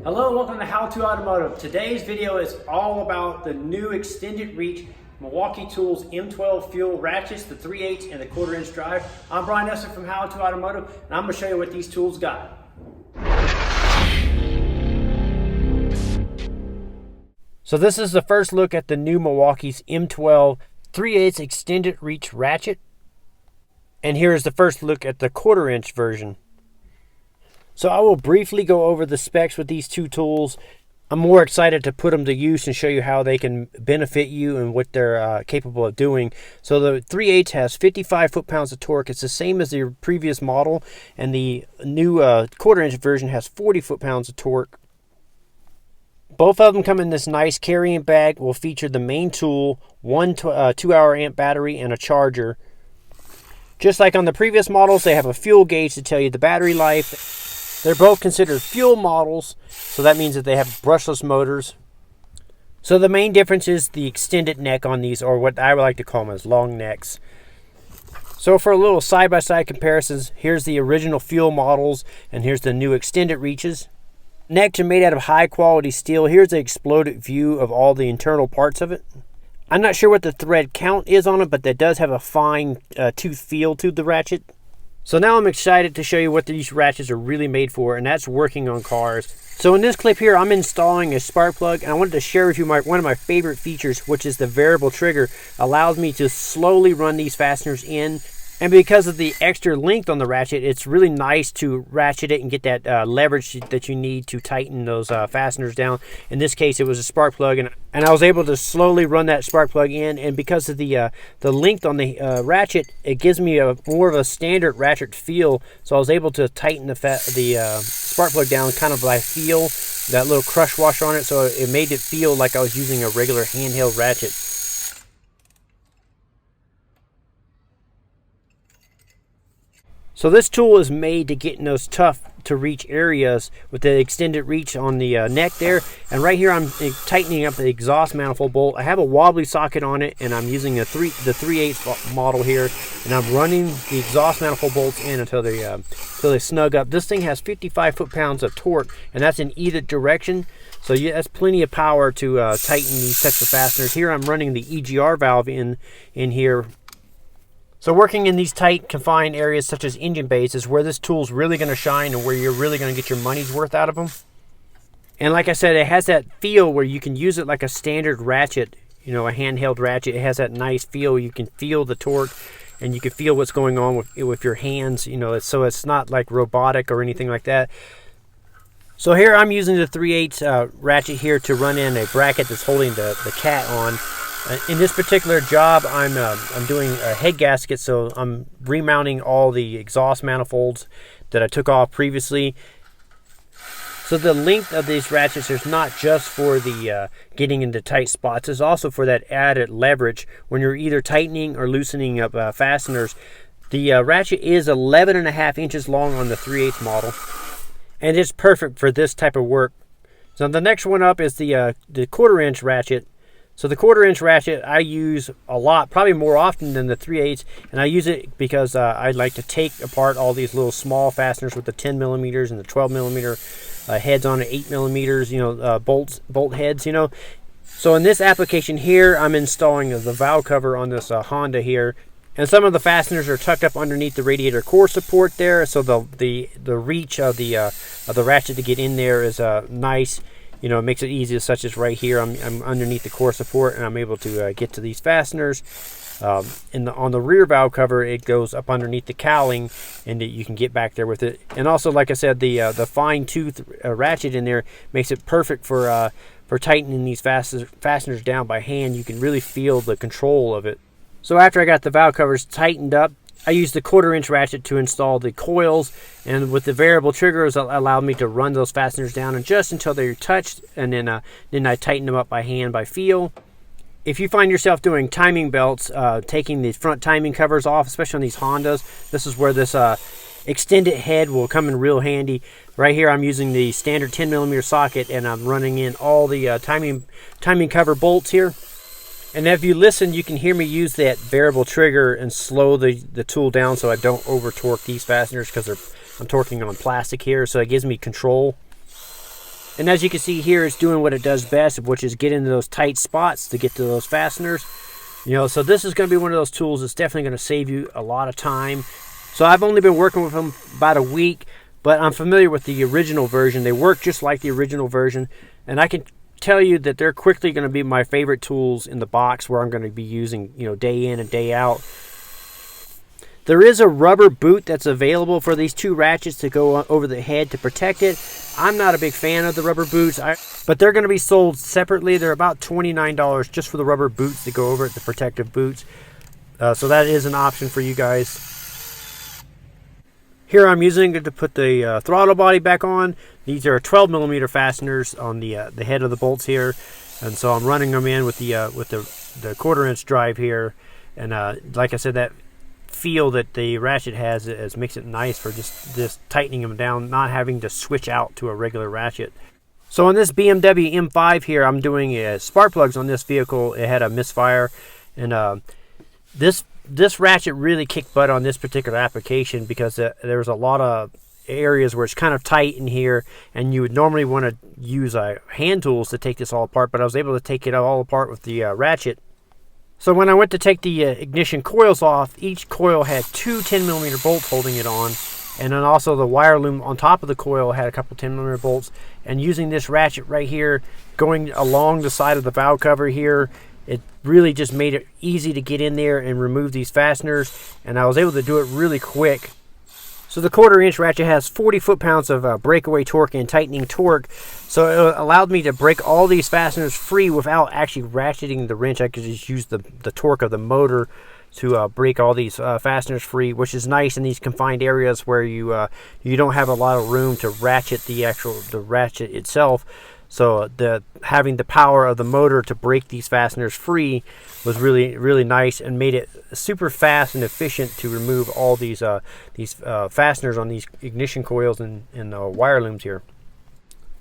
Hello and welcome to How To Automotive. Today's video is all about the new extended reach Milwaukee Tools M12 fuel ratchets, the 3/8 and the 1/4 inch drive. I'm Brian Esser from How To Automotive, and I'm going to show you what these tools got. So this is the first look at the new Milwaukee's M12 3/8 extended reach ratchet. And here is the first look at the 1/4 inch version. So I will briefly go over the specs with these two tools. I'm more excited to put them to use and show you how they can benefit you and what they're capable of doing. So the 3/8 has 55 foot-pounds of torque. It's the same as the previous model, and the new 1/4 inch version has 40 foot-pounds of torque. Both of them come in this nice carrying bag. Will feature the main tool, one 2-hour amp battery, and a charger. Just like on the previous models, they have a fuel gauge to tell you the battery life. They're both considered fuel models, so that means that they have brushless motors. So the main difference is the extended neck on these, or what I would like to call them as long necks. So for a little side-by-side comparisons, here's the original fuel models, and here's the new extended reaches. Necks are made out of high-quality steel. Here's the exploded view of all the internal parts of it. I'm not sure what the thread count is on it, but that does have a fine tooth feel to the ratchet. So now I'm excited to show you what these ratchets are really made for, and that's working on cars. So in this clip here, I'm installing a spark plug, and I wanted to share with you one of my favorite features, which is the variable trigger. Allows me to slowly run these fasteners in. And because of the extra length on the ratchet, it's really nice to ratchet it and get that leverage that you need to tighten those fasteners down. In this case, it was a spark plug, and I was able to slowly run that spark plug in. And because of the length on the ratchet, it gives me more of a standard ratchet feel. So I was able to tighten the spark plug down kind of by feel, that little crush washer on it. So it made it feel like I was using a regular handheld ratchet. So this tool is made to get in those tough to reach areas with the extended reach on the neck there. And right here I'm tightening up the exhaust manifold bolt. I have a wobbly socket on it, and I'm using the 3/8 model here, and I'm running the exhaust manifold bolts in until they snug up. This thing has 55 foot-pounds of torque, and that's in either direction. So yeah, that's plenty of power to tighten these types of fasteners. Here I'm running the EGR valve in here. So working in these tight, confined areas such as engine bays is where this tool's really going to shine and where you're really going to get your money's worth out of them. And like I said, it has that feel where you can use it like a standard ratchet, you know, a handheld ratchet. It has that nice feel. You can feel the torque, and you can feel what's going on with your hands, you know, so it's not like robotic or anything like that. So here I'm using the 3/8 ratchet here to run in a bracket that's holding the cat on. In this particular job, I'm doing a head gasket, so I'm remounting all the exhaust manifolds that I took off previously. So the length of these ratchets is not just for the getting into tight spots, it's also for that added leverage when you're either tightening or loosening up fasteners. The ratchet is 11.5 inches long on the 3/8 model, and it's perfect for this type of work. So the next one up is the 1/4 inch ratchet. So the 1/4 inch ratchet I use a lot, probably more often than the 3/8, and I use it because I like to take apart all these little small fasteners with the 10 millimeters and the 12 millimeter heads on it, 8 millimeters, you know, bolt heads, you know. So in this application here, I'm installing the valve cover on this Honda here, and some of the fasteners are tucked up underneath the radiator core support there, so the reach of the ratchet to get in there is nice. You know, it makes it easy, such as right here. I'm underneath the core support, and I'm able to get to these fasteners. On the rear valve cover, it goes up underneath the cowling, and you can get back there with it. And also, like I said, the fine tooth ratchet in there makes it perfect for tightening these fasteners down by hand. You can really feel the control of it. So after I got the valve covers tightened up, I used the 1/4 inch ratchet to install the coils, and with the variable triggers, it allowed me to run those fasteners down and just until they're touched, and then I tighten them up by hand by feel. If you find yourself doing timing belts, taking the front timing covers off, especially on these Hondas, this is where this extended head will come in real handy. Right here I'm using the standard 10 millimeter socket, and I'm running in all the timing cover bolts here. And if you listen, you can hear me use that variable trigger and slow the tool down so I don't over torque these fasteners, because I'm torquing on plastic here, so it gives me control. And as you can see here, it's doing what it does best, which is get into those tight spots to get to those fasteners. You know, so this is going to be one of those tools that's definitely going to save you a lot of time. So I've only been working with them about a week, but I'm familiar with the original version. They work just like the original version, and I can tell you that they're quickly going to be my favorite tools in the box, where I'm going to be using, you know, day in and day out. There is a rubber boot that's available for these two ratchets to go over the head to protect it. I'm not a big fan of the rubber boots, but they're going to be sold separately. They're about $29 just for the rubber boots to go over it, the protective boots. So that is an option for you guys. Here I'm using it to put the throttle body back on. These are 12mm fasteners on the head of the bolts here, and so I'm running them in with the 1/4" drive here. And like I said, that feel that the ratchet has makes it nice for just tightening them down, not having to switch out to a regular ratchet. So on this BMW M5 here, I'm doing spark plugs on this vehicle. It had a misfire, and this ratchet really kicked butt on this particular application, because there's a lot of areas where it's kind of tight in here, and you would normally want to use hand tools to take this all apart, but I was able to take it all apart with the ratchet. So when I went to take the ignition coils off, each coil had two 10mm bolts holding it on, and then also the wire loom on top of the coil had a couple 10mm bolts. And using this ratchet right here, going along the side of the valve cover here, it really just made it easy to get in there and remove these fasteners, and I was able to do it really quick. So the 1/4" ratchet has 40 foot-pounds of breakaway torque and tightening torque, so it allowed me to break all these fasteners free without actually ratcheting the wrench. I could just use the torque of the motor to break all these fasteners free, which is nice in these confined areas where you don't have a lot of room to ratchet the ratchet itself. So having the power of the motor to break these fasteners free was really, really nice, and made it super fast and efficient to remove all these fasteners on these ignition coils and wire looms here.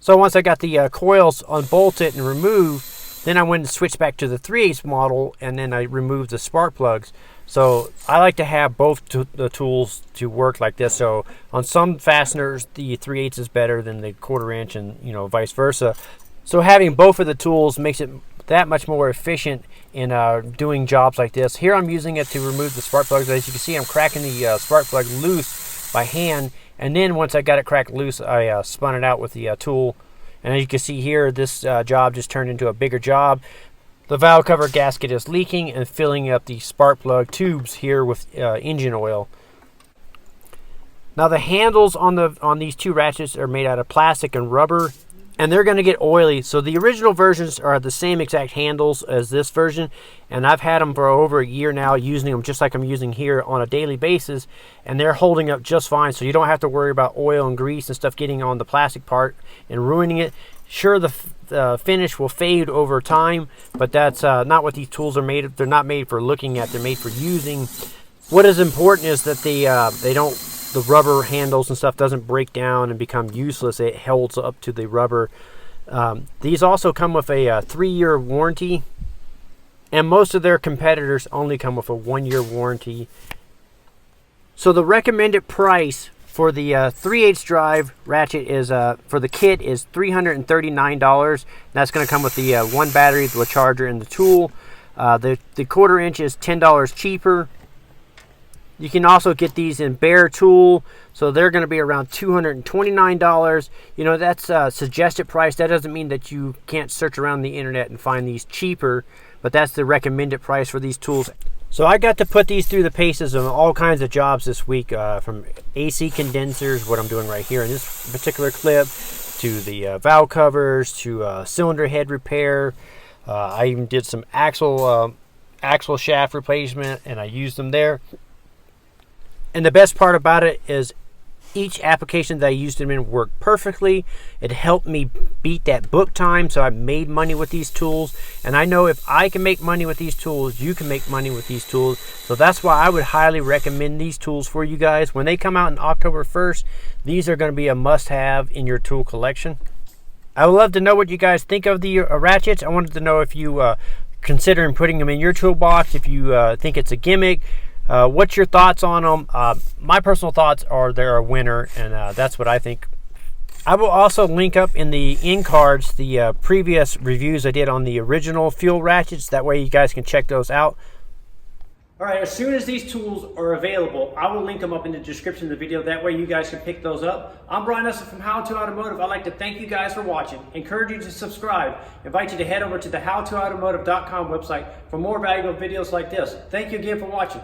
So once I got the coils unbolted and removed, then I went and switched back to the 3/8 model, and then I removed the spark plugs. So I like to have both the tools to work like this. So on some fasteners, the 3/8 is better than the 1/4", and vice versa. So having both of the tools makes it that much more efficient in doing jobs like this. Here I'm using it to remove the spark plugs. As you can see, I'm cracking the spark plug loose by hand, and then once I got it cracked loose, I spun it out with the tool. And as you can see here, this job just turned into a bigger job. The valve cover gasket is leaking and filling up the spark plug tubes here with engine oil. Now the handles on these two ratchets are made out of plastic and rubber, and they're going to get oily. So the original versions are the same exact handles as this version, and I've had them for over a year now, using them just like I'm using here on a daily basis, and they're holding up just fine. So you don't have to worry about oil and grease and stuff getting on the plastic part and ruining it. Sure, the finish will fade over time, but that's not what these tools are made of. They're not made for looking at, they're made for using. What is important is that the rubber handles and stuff doesn't break down and become useless. It holds up to the rubber. These also come with a 3-year warranty, and most of their competitors only come with a 1-year warranty. So the recommended price for the 3/8 drive ratchet is for the kit is $339. That's going to come with the one battery, the charger, and the tool. The 1/4" is $10 cheaper. You can also get these in bare tool, so they're going to be around $229. That's a suggested price. That doesn't mean that you can't search around the internet and find these cheaper, but that's the recommended price for these tools. So I got to put these through the paces on all kinds of jobs this week, from AC condensers, what I'm doing right here in this particular clip, to the valve covers, to cylinder head repair. I even did some axle shaft replacement, and I used them there. And the best part about it is each application that I used them in worked perfectly. It helped me beat that book time, so I made money with these tools. And I know if I can make money with these tools, you can make money with these tools. So that's why I would highly recommend these tools for you guys. When they come out on October 1st, these are going to be a must-have in your tool collection. I would love to know what you guys think of the ratchets. I wanted to know if you considering putting them in your toolbox, if you think it's a gimmick. What's your thoughts on them? My personal thoughts are they're a winner, and that's what I think. I will also link up in the end cards the previous reviews I did on the original fuel ratchets. That way you guys can check those out. All right, as soon as these tools are available, I will link them up in the description of the video. That way you guys can pick those up. I'm Brian Nussel from How To Automotive. I'd like to thank you guys for watching. Encourage you to subscribe. Invite you to head over to the howtoautomotive.com website for more valuable videos like this. Thank you again for watching.